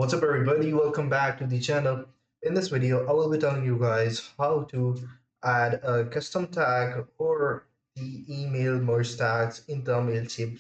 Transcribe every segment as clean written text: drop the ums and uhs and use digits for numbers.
What's up, everybody? Welcome back to the channel. In this video, I will be telling you guys how to add a custom tag or the email merge tags in the Mailchimp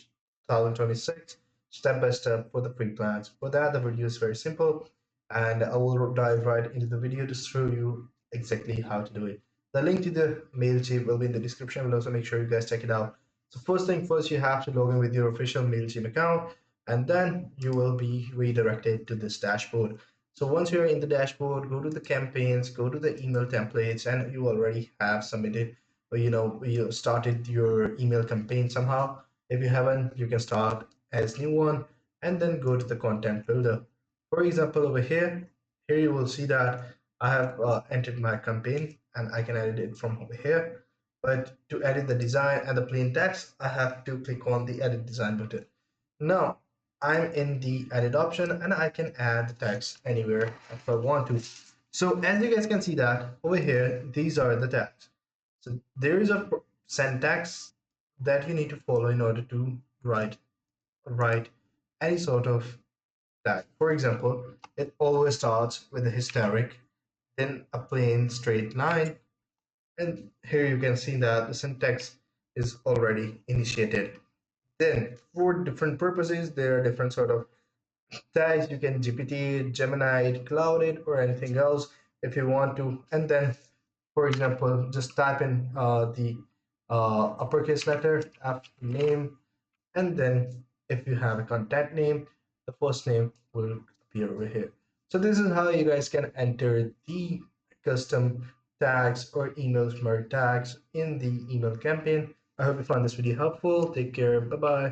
2026 step by step for the free plans. For that, the video is very simple, and I will dive right into the video to show you exactly how to do it. The link to the Mailchimp will be in the description below, so make sure you guys check it out. So first thing first, you have to log in with your official Mailchimp account, and then you will be redirected to this dashboard. So once you're in the dashboard, go to the campaigns, go to the email templates, and you already have submitted, or you started your email campaign somehow. If you haven't, you can start as new one and then go to the content builder. For example, over here you will see that I have entered my campaign and I can edit it from over here. But to edit the design and the plain text, I have to click on the edit design button. Now, I'm in the edit option and I can add the text anywhere if I want to. So as you guys can see that over here, these are the tags. So there is a syntax that you need to follow in order to write any sort of tag. For example, it always starts with a hysteric, then a plain straight line, and here you can see that the syntax is already initiated. Then for different purposes, there are different sort of tags. You can GPT it, Gemini it, Cloud it, or anything else if you want to. And then, for example, just type in the uppercase letter after name, and then if you have a contact name, the first name will appear over here. So this is how you guys can enter the custom tags or email smart tags in the email campaign. I hope you found this video helpful. Take care. Bye bye.